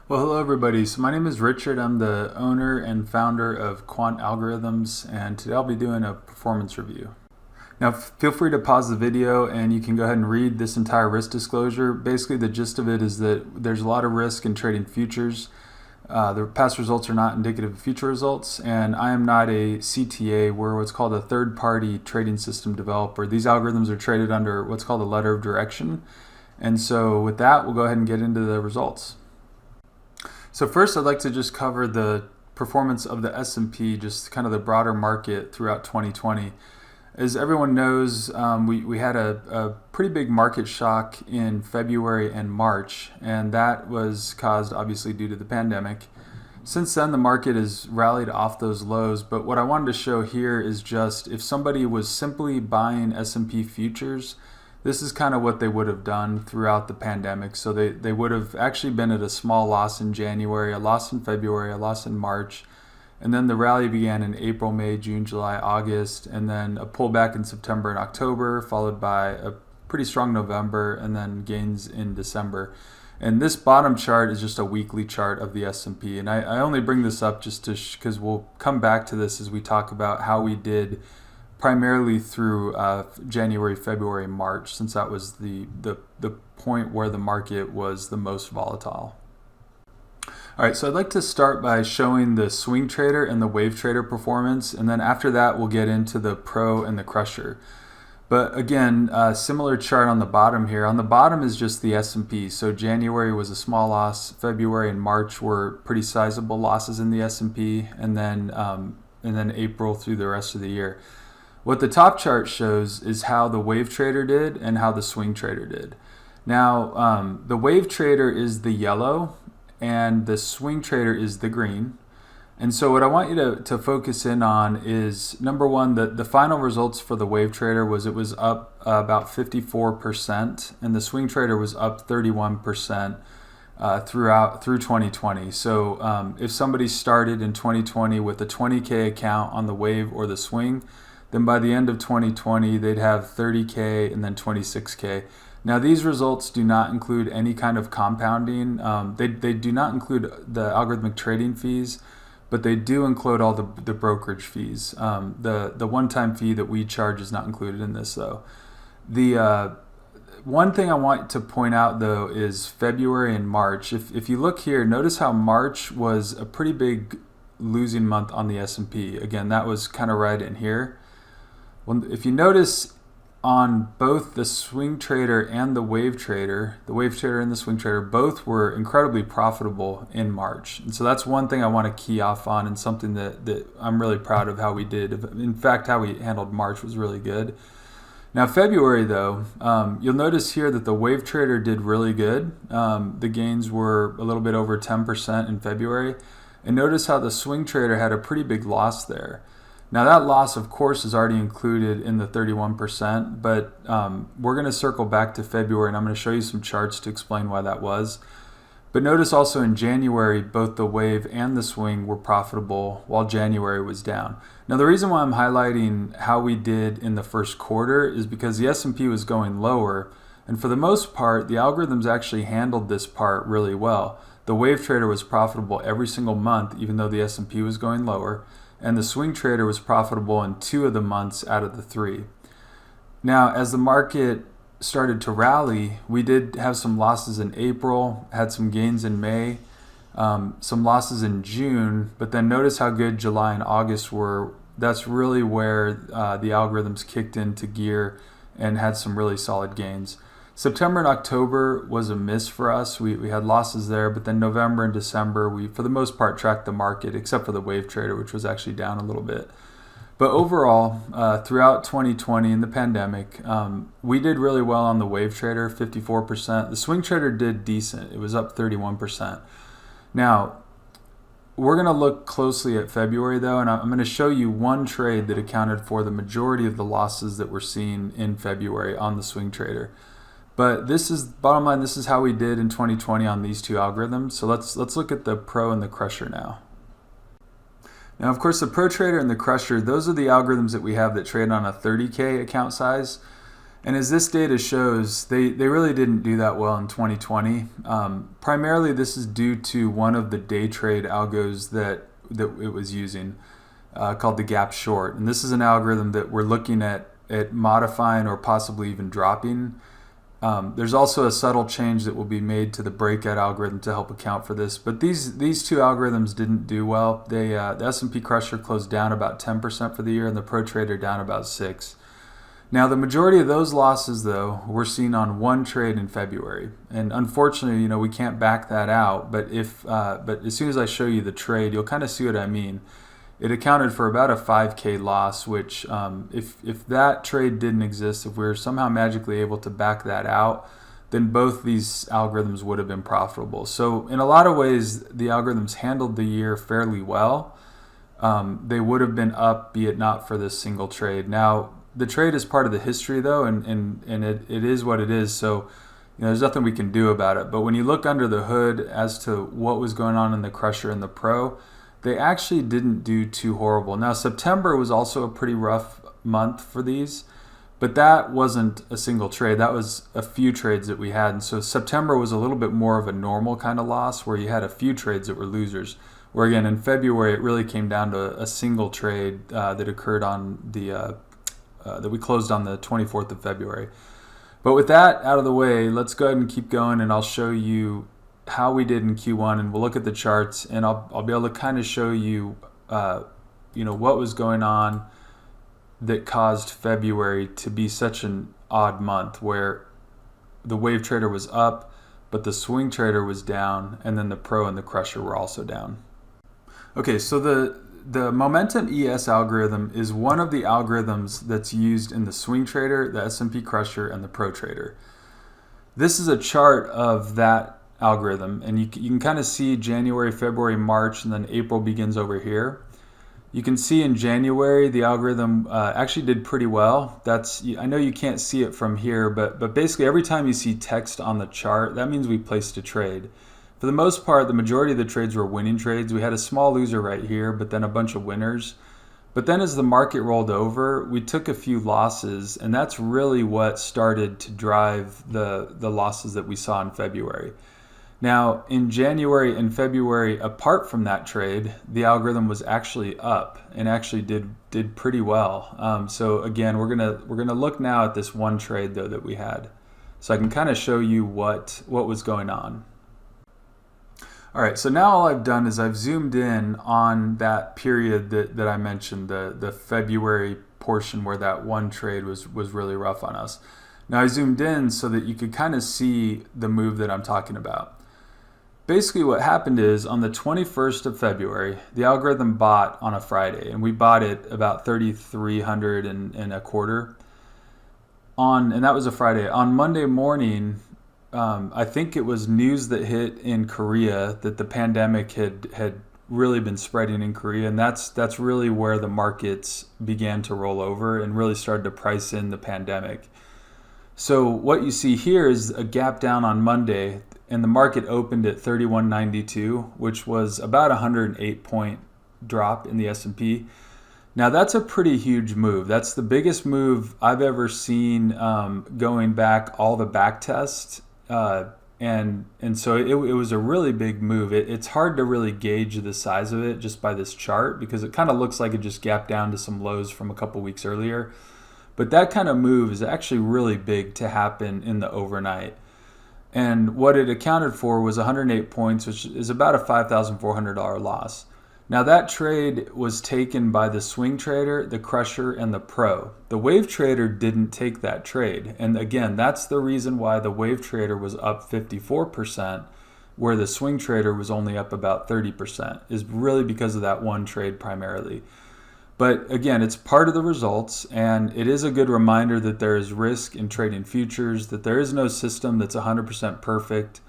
Well, hello everybody. So my name is Richard. I'm the owner and founder of Quant Algorithms, and today I'll be doing a performance review. Now feel free to pause the video and you can go ahead and read this entire risk disclosure. Basically the gist of it is that there's a lot of risk in trading futures. The past results are not indicative of future results, and I am not a CTA. We're what's called a third-party trading system developer. These algorithms are traded under what's called a letter of direction. And so with that, we'll go ahead and get into the results. So first I'd like to just cover the performance of the S&P, just kind of the broader market throughout 2020. As everyone knows, we had a pretty big market shock in February and March, and that was caused obviously due to the pandemic. Since then the market has rallied off those lows, but what I wanted to show here is just if somebody was simply buying S&P futures, this is kind of what they would have done throughout the pandemic. So they would have actually been at a small loss in January, a loss in February, a loss in March, and then the rally began in April, May, June, July, August, and then a pullback in September and October, followed by a pretty strong November, and then gains in December. And this bottom chart is just a weekly chart of the S&P. And I only bring this up just to because we'll come back to this as we talk about how we did primarily through January, February, March, since that was the point where the market was the most volatile. All right, so I'd like to start by showing the swing trader and the wave trader performance, and then after that we'll get into the pro and the crusher. But again, similar chart on the bottom here. On the bottom is just the S&P. So January was a small loss, February and March were pretty sizable losses in the S&P, and then April through the rest of the year. What the top chart shows is how the wave trader did and how the swing trader did. Now, the wave trader is the yellow and the swing trader is the green. And so what I want you to focus in on is, number one, the final results for the wave trader was it was up about 54%, and the swing trader was up 31% through 2020. So if somebody started in 2020 with a 20K account on the wave or the swing, then by the end of 2020 they'd have 30K and then 26K. Now these results do not include any kind of compounding. They do not include the algorithmic trading fees, but they do include all the brokerage fees. The one-time fee that we charge is not included in this though. The one thing I want to point out though is February and March. If you look here, notice how March was a pretty big losing month on the S&P. Again, that was kind of right in here. Well, if you notice on both the swing trader and the wave trader and the swing trader both were incredibly profitable in March. And so that's one thing I want to key off on, and something that I'm really proud of how we did. In fact, how we handled March was really good. Now February though, you'll notice here that the wave trader did really good. The gains were a little bit over 10% in February. And notice how the swing trader had a pretty big loss there. Now that loss, of course, is already included in the 31%, but we're going to circle back to February, and I'm going to show you some charts to explain why that was. But notice also in January, both the wave and the swing were profitable, while January was down. Now the reason why I'm highlighting how we did in the first quarter is because the S&P was going lower, and for the most part, the algorithms actually handled this part really well. The wave trader was profitable every single month, even though the S&P was going lower, and the swing trader was profitable in 2 of the months out of the 3. Now, as the market started to rally, we did have some losses in April, had some gains in May, some losses in June, but then notice how good July and August were. That's really where the algorithms kicked into gear and had some really solid gains. September and October was a miss for us. We had losses there, but then November and December, we for the most part tracked the market, except for the wave trader, which was actually down a little bit. But overall, throughout 2020 and the pandemic, we did really well on the wave trader, 54%. The swing trader did decent. It was up 31%. Now, we're going to look closely at February though, and I'm going to show you one trade that accounted for the majority of the losses that we're seeing in February on the swing trader. But this is, bottom line, this is how we did in 2020 on these two algorithms. So let's look at the pro and the crusher now. Now, of course, the pro trader and the crusher, those are the algorithms that we have that trade on a 30K account size. And as this data shows, they really didn't do that well in 2020. Primarily, this is due to one of the day trade algos that it was using, called the gap short. And this is an algorithm that we're looking at modifying or possibly even dropping. There's also a subtle change that will be made to the breakout algorithm to help account for this. But these two algorithms didn't do well. The S&P Crusher closed down about 10% for the year, and the Pro Trader down about 6%. Now, the majority of those losses, though, were seen on one trade in February, and unfortunately, we can't back that out. But but as soon as I show you the trade, you'll kind of see what I mean. It accounted for about a 5K loss, which if that trade didn't exist, if we were somehow magically able to back that out, then both these algorithms would have been profitable. So in a lot of ways, the algorithms handled the year fairly well. They would have been up, be it not for this single trade. Now, the trade is part of the history, though, and it is what it is. So there's nothing we can do about it. But when you look under the hood as to what was going on in the Crusher and the Pro, they actually didn't do too horrible. Now, September was also a pretty rough month for these, but that wasn't a single trade. That was a few trades that we had. And so September was a little bit more of a normal kind of loss where you had a few trades that were losers. Where again, in February, it really came down to a single trade that occurred on that we closed on the 24th of February. But with that out of the way, let's go ahead and keep going, and I'll show you how we did in Q1, and we'll look at the charts, and I'll be able to kind of show you what was going on that caused February to be such an odd month, where the wave trader was up, but the swing trader was down, and then the Pro and the Crusher were also down. Okay, so the Momentum ES algorithm is one of the algorithms that's used in the swing trader, the S&P Crusher, and the Pro Trader. This is a chart of that algorithm, and you can kind of see January, February, March, and then April begins over here. You can see in January the algorithm actually did pretty well. I know you can't see it from here, but basically every time you see text on the chart, that means we placed a trade. For the most part, the majority of the trades were winning trades. We had a small loser right here, but then a bunch of winners. But then as the market rolled over, we took a few losses, and that's really what started to drive the losses that we saw in February. Now, in January and February, apart from that trade, the algorithm was actually up and actually did pretty well. So again, we're gonna look now at this one trade though that we had, so I can kind of show you what was going on. All right, so now all I've done is I've zoomed in on that period that I mentioned, the February portion where that one trade was really rough on us. Now I zoomed in so that you could kind of see the move that I'm talking about. Basically what happened is on the 21st of February, the algorithm bought on a Friday, and we bought it about 3,300 and a quarter. And that was a Friday. On Monday morning, I think it was news that hit in Korea that the pandemic had really been spreading in Korea, and that's really where the markets began to roll over and really started to price in the pandemic. So what you see here is a gap down on Monday, and the market opened at 3192, which was about a 108 point drop in the S&P. Now that's a pretty huge move. That's the biggest move I've ever seen going back all the back tests. And so it was a really big move. It's hard to really gauge the size of it just by this chart because it kind of looks like it just gapped down to some lows from a couple weeks earlier. But that kind of move is actually really big to happen in the overnight. And what it accounted for was 108 points, which is about a $5,400 loss. Now that trade was taken by the swing trader, the Crusher, and the Pro. The wave trader didn't take that trade. And again, that's the reason why the wave trader was up 54%, where the swing trader was only up about 30%, is really because of that one trade primarily. But again, it's part of the results, and it is a good reminder that there is risk in trading futures, that there is no system that's 100% perfect.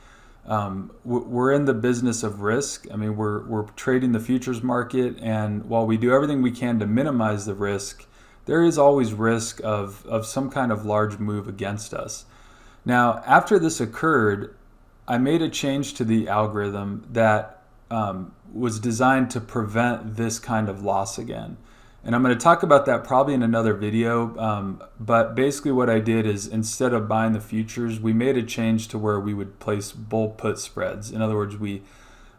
We're in the business of risk. I mean, we're trading the futures market, and while we do everything we can to minimize the risk, there is always risk of some kind of large move against us. Now, after this occurred, I made a change to the algorithm that was designed to prevent this kind of loss again. And I'm going to talk about that probably in another video, but basically what I did is instead of buying the futures, we made a change to where we would place bull put spreads. In other words, I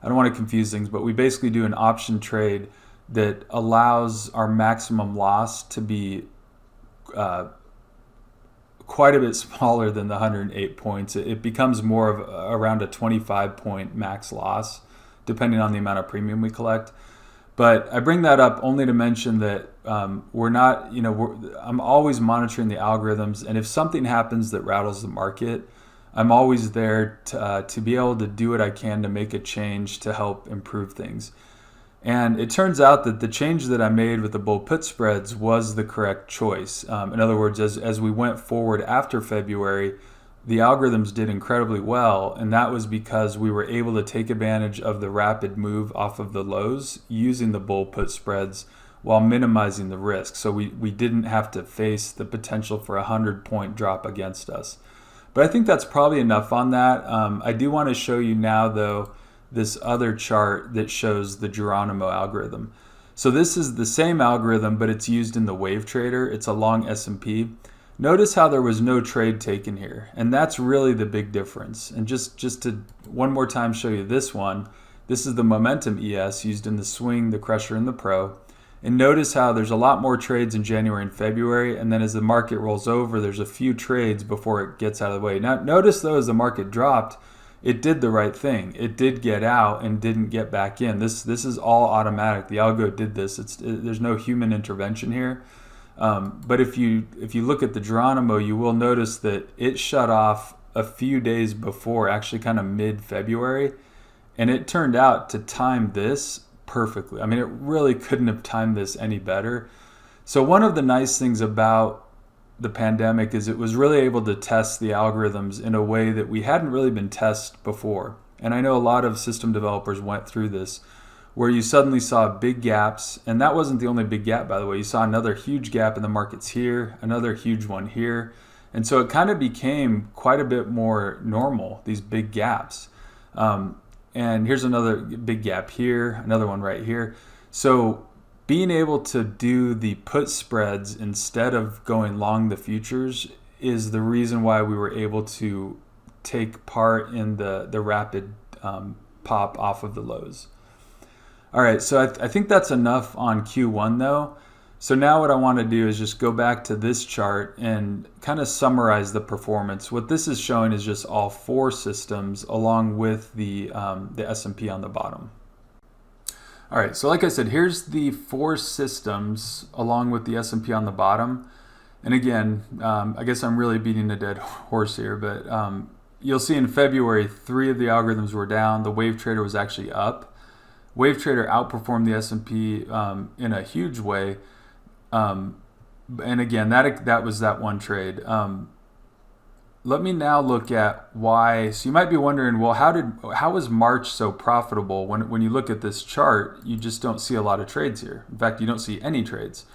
don't want to confuse things, but we basically do an option trade that allows our maximum loss to be quite a bit smaller than the 108 points. It becomes more of around a 25-point max loss, depending on the amount of premium we collect. But I bring that up only to mention that we're not, I'm always monitoring the algorithms, and if something happens that rattles the market, I'm always there to be able to do what I can to make a change to help improve things. And it turns out that the change that I made with the bull put spreads was the correct choice. In other words, as we went forward after February, the algorithms did incredibly well, and that was because we were able to take advantage of the rapid move off of the lows using the bull put spreads while minimizing the risk. So we didn't have to face the potential for a 100-point drop against us. But I think that's probably enough on that. I do want to show you now, though, this other chart that shows the Geronimo algorithm. So this is the same algorithm, but it's used in the wave trader. It's a long S&P. Notice how there was no trade taken here, and that's really the big difference. And just to one more time show you this one, this is the momentum ES used in the swing, the crusher, and the pro. And notice how there's a lot more trades in January and February, and then as the market rolls over, there's a few trades before it gets out of the way. Now notice though, as the market dropped, it did the right thing. It did get out and didn't get back in. This is all automatic. The algo did this. There's no human intervention here. But if you look at the Geronimo, you will notice that it shut off a few days before, actually kind of mid-February, and it turned out to time this perfectly. I mean, it really couldn't have timed this any better. So one of the nice things about the pandemic is it was really able to test the algorithms in a way that we hadn't really been tested before. And I know a lot of system developers went through this, where you suddenly saw big gaps, and that wasn't the only big gap, by the way. You saw another huge gap in the markets here, another huge one here. And so it kind of became quite a bit more normal, these big gaps. And here's another big gap here, another one right here. So being able to do the put spreads instead of going long the futures is the reason why we were able to take part in the rapid pop off of the lows. All right, so I think that's enough on Q1 though. So now what I want to do is just go back to this chart and kind of summarize the performance. What this is showing is just all four systems along with the S&P on the bottom. All right, so like I said, here's the four systems along with the S&P on the bottom. And again, I guess I'm really beating a dead horse here, but you'll see in February, 3 of the algorithms were down. The wave trader was actually up. Wave trader outperformed the S&P in a huge way. And again, that was that one trade. Let me now look at why. So you might be wondering, well, how was March so profitable? When you look at this chart, you just don't see a lot of trades here. In fact, you don't see any trades.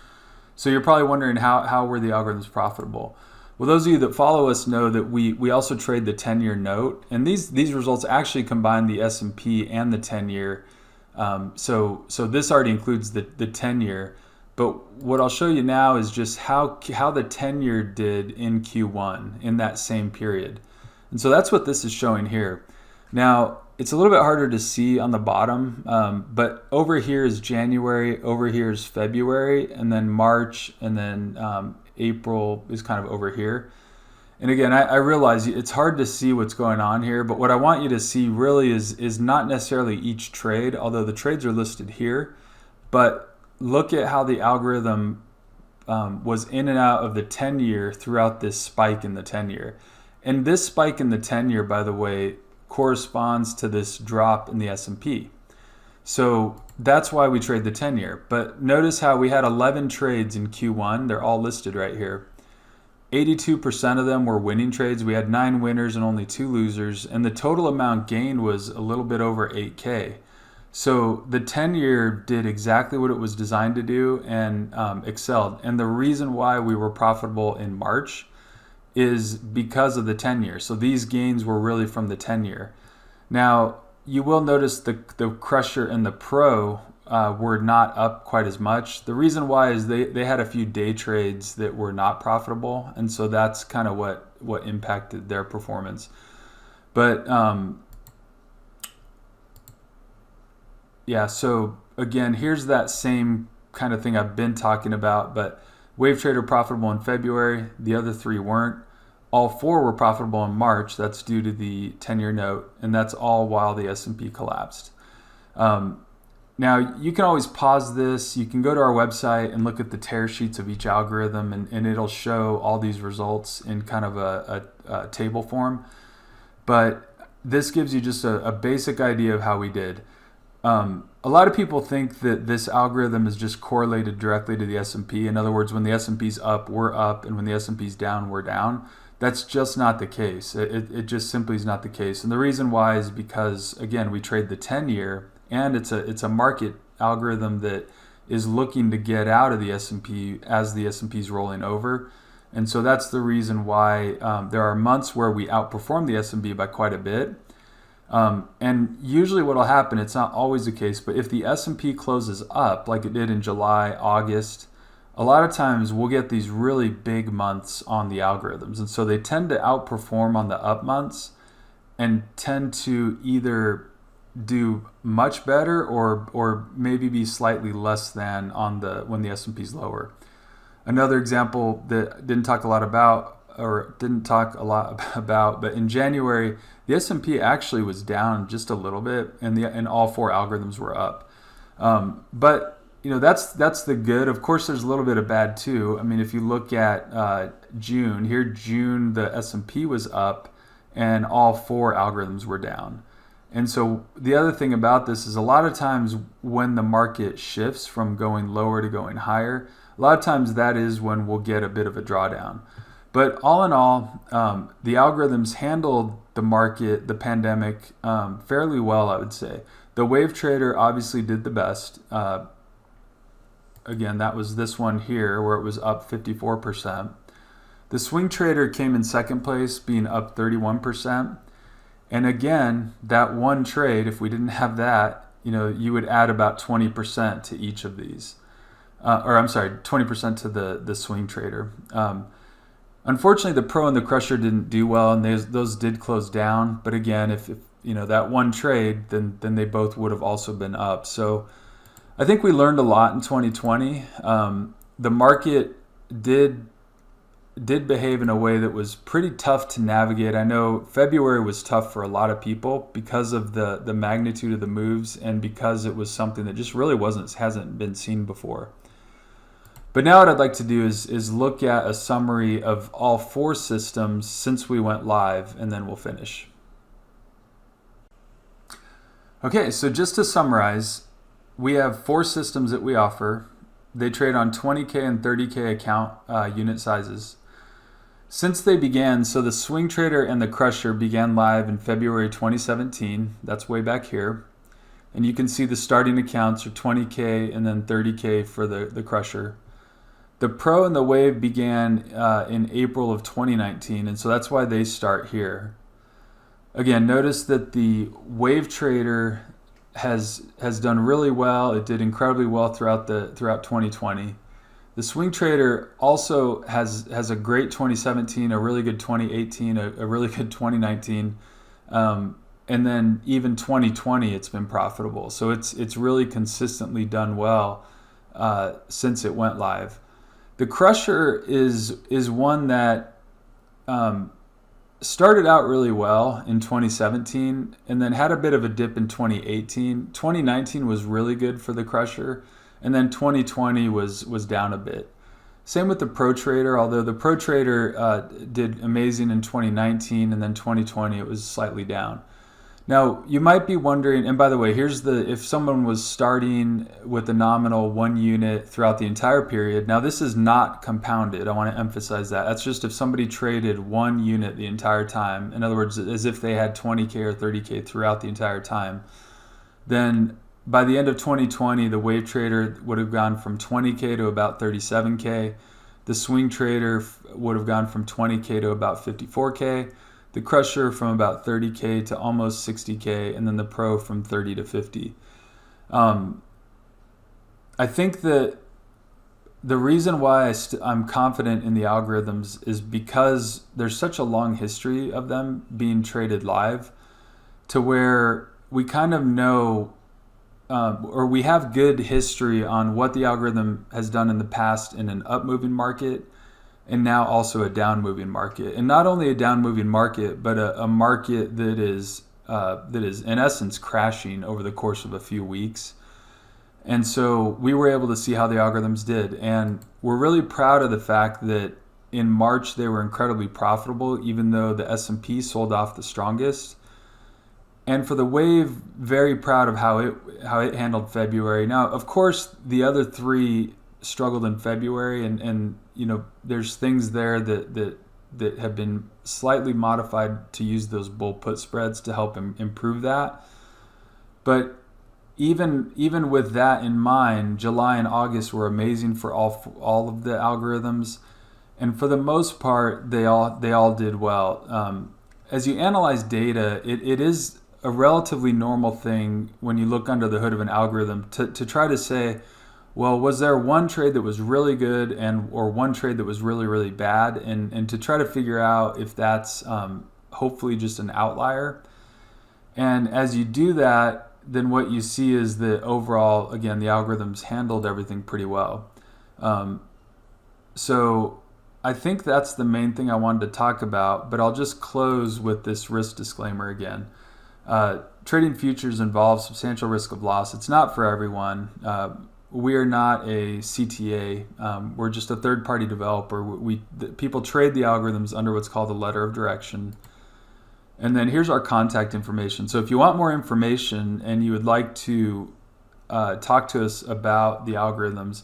So you're probably wondering how were the algorithms profitable? Well, those of you that follow us know that we also trade the 10-year note, and these results actually combine the S&P and the 10-year. So this already includes the 10-year. But what I'll show you now is just how the 10-year did in Q1 in that same period. And so that's what this is showing here. Now, it's a little bit harder to see on the bottom, but over here is January, over here is February, and then March, and then April is kind of over here. And again, I realize it's hard to see what's going on here, but what I want you to see really is not necessarily each trade, although the trades are listed here, but look at how the algorithm was in and out of the 10-year throughout this spike in the 10-year. And this spike in the 10-year, by the way, corresponds to this drop in the S&P. So that's why we trade the 10-year. But notice how we had 11 trades in Q1. They're all listed right here. 82% of them were winning trades. We had 9 winners and only 2 losers. And the total amount gained was a little bit over 8K. So the 10-year did exactly what it was designed to do and excelled. And the reason why we were profitable in March is because of the 10-year. So these gains were really from the 10-year. Now, you will notice the crusher and the pro were not up quite as much. The reason why is they had a few day trades that were not profitable, and so that's kind of what impacted their performance. But yeah, so again, here's that same kind of thing I've been talking about, but Wave Trader profitable in February, the other three weren't. All four were profitable in March. That's due to the 10-year note, and that's all while the S&P collapsed. Now, you can always pause this. You can go to our website and look at the tear sheets of each algorithm, and it'll show all these results in kind of a table form. But this gives you just a basic idea of how we did. A lot of people think that this algorithm is just correlated directly to the S&P. In other words, when the S&P's up, we're up, and when the S&P's down, we're down. That's just not the case. It just simply is not the case. And the reason why is because, again, we trade the 10-year, and it's a market algorithm that is looking to get out of the S&P as the S&P is rolling over. And so that's the reason why there are months where we outperform the S&P by quite a bit. And usually what will happen, it's not always the case, but if the S&P closes up like it did in July, August, a lot of times we'll get these really big months on the algorithms. And so they tend to outperform on the up months and tend to either do much better or maybe be slightly less than on when the S&P is lower. Another example that didn't talk a lot about, but in January, the S&P actually was down just a little bit, and all four algorithms were up. But that's the good. Of course, there's a little bit of bad too. I mean, if you look at June, the S&P was up, and all four algorithms were down. And so the other thing about this is a lot of times when the market shifts from going lower to going higher, a lot of times that is when we'll get a bit of a drawdown. But all in all, the algorithms handled the market, the pandemic, fairly well, I would say. The Wave Trader obviously did the best. Again, that was this one here where it was up 54%. The Swing Trader came in second place, being up 31%. And again, that one trade, if we didn't have that, you would add about 20% to each of these. 20% to the Swing Trader. Unfortunately, the Pro and the Crusher didn't do well, and those did close down. But again, if that one trade, then they both would have also been up. So I think we learned a lot in 2020. The market did behave in a way that was pretty tough to navigate. I know February was tough for a lot of people because of the magnitude of the moves and because it was something that just really hasn't been seen before. But now what I'd like to do is look at a summary of all four systems since we went live, and then we'll finish. Okay, so just to summarize, we have four systems that we offer. They trade on 20K and 30K account unit sizes. Since they began, so the Swing Trader and the Crusher began live in February 2017. That's way back here. And you can see the starting accounts are 20K and then 30K for the Crusher. The Pro and the Wave began in April of 2019, and so that's why they start here. Again, notice that the Wave Trader has done really well. It did incredibly well throughout 2020. The Swing Trader also has a great 2017, a really good 2018, a really good 2019, and then even 2020 it's been profitable. So it's really consistently done well since it went live. The Crusher is one that started out really well in 2017 and then had a bit of a dip in 2018. 2019 was really good for the Crusher, and then 2020 was down a bit. Same with the Pro Trader, although the Pro Trader did amazing in 2019, and then 2020 it was slightly down. Now, you might be wondering, and by the way, if someone was starting with a nominal 1 unit throughout the entire period, now this is not compounded. I want to emphasize that. That's just if somebody traded 1 unit the entire time, in other words, as if they had 20K or 30K throughout the entire time, then by the end of 2020, the Wave Trader would have gone from 20K to about 37K. The Swing Trader would have gone from 20K to about 54K. The Crusher from about 30K to almost 60K, and then the Pro from 30 to 50. I think that the reason why I'm confident in the algorithms is because there's such a long history of them being traded live, to where we kind of know, or we have good history on what the algorithm has done in the past in an up moving market, and now also a down moving market. And not only a down moving market, but a market that is in essence crashing over the course of a few weeks. And so we were able to see how the algorithms did. And we're really proud of the fact that in March they were incredibly profitable, even though the S&P sold off the strongest. And for the wave, very proud of how it handled February. Now, of course, the other three struggled in February, and there's things there that have been slightly modified to use those bull put spreads to help improve that. But even with that in mind, July and August were amazing for all of the algorithms, and for the most part, they all did well. As you analyze data, it is a relatively normal thing when you look under the hood of an algorithm to try to say, well, was there one trade that was really good or one trade that was really, really bad, and to try to figure out if that's hopefully just an outlier. And as you do that, then what you see is that overall, again, the algorithms handled everything pretty well. So I think that's the main thing I wanted to talk about, but I'll just close with this risk disclaimer again. Trading futures involves substantial risk of loss. It's not for everyone. We are not a CTA. We're just a third-party developer. People trade the algorithms under what's called a letter of direction. And then here's our contact information. So if you want more information and you would like to talk to us about the algorithms,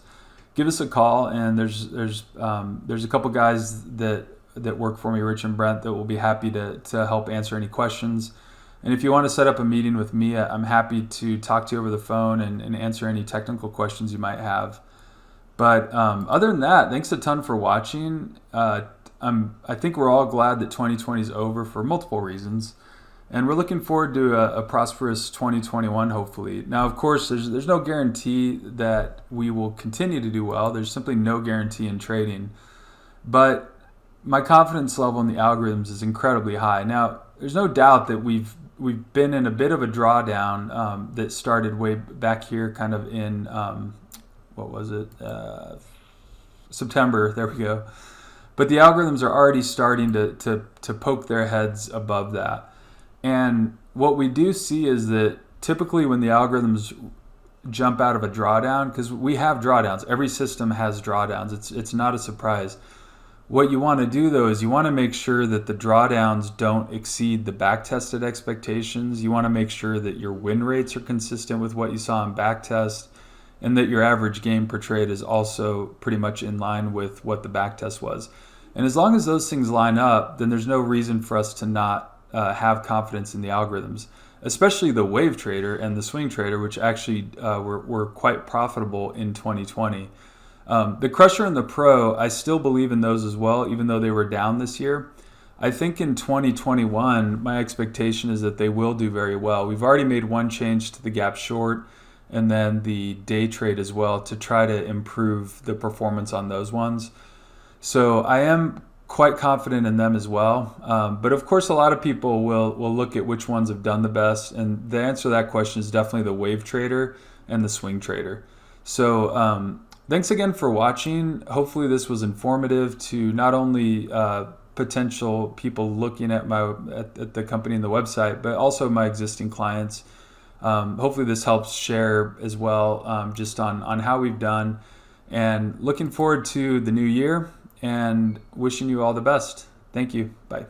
give us a call. And there's a couple guys that work for me, Rich and Brent, that will be happy to help answer any questions. And if you want to set up a meeting with me, I'm happy to talk to you over the phone and answer any technical questions you might have. But other than that, thanks a ton for watching. I think we're all glad that 2020 is over for multiple reasons, and we're looking forward to a prosperous 2021, hopefully. Now, of course, there's no guarantee that we will continue to do well. There's simply no guarantee in trading. But my confidence level in the algorithms is incredibly high. Now, there's no doubt that we've been in a bit of a drawdown that started way back here, kind of in September. There we go. But the algorithms are already starting to poke their heads above that. And what we do see is that typically when the algorithms jump out of a drawdown, because we have drawdowns, every system has drawdowns. It's not a surprise. What you want to do, though, is you want to make sure that the drawdowns don't exceed the back-tested expectations. You want to make sure that your win rates are consistent with what you saw in backtest, and that your average gain per trade is also pretty much in line with what the backtest was. And as long as those things line up, then there's no reason for us to not have confidence in the algorithms, especially the wave trader and the swing trader, which actually were quite profitable in 2020. The Crusher and the Pro, I still believe in those as well, even though they were down this year. I think in 2021, my expectation is that they will do very well. We've already made one change to the gap short and then the day trade as well to try to improve the performance on those ones. So I am quite confident in them as well. But of course, a lot of people will look at which ones have done the best. And the answer to that question is definitely the wave trader and the swing trader. So thanks again for watching. Hopefully this was informative to not only potential people looking at the company and the website, but also my existing clients. Hopefully this helps share as well, just on how we've done, and looking forward to the new year and wishing you all the best. Thank you. Bye.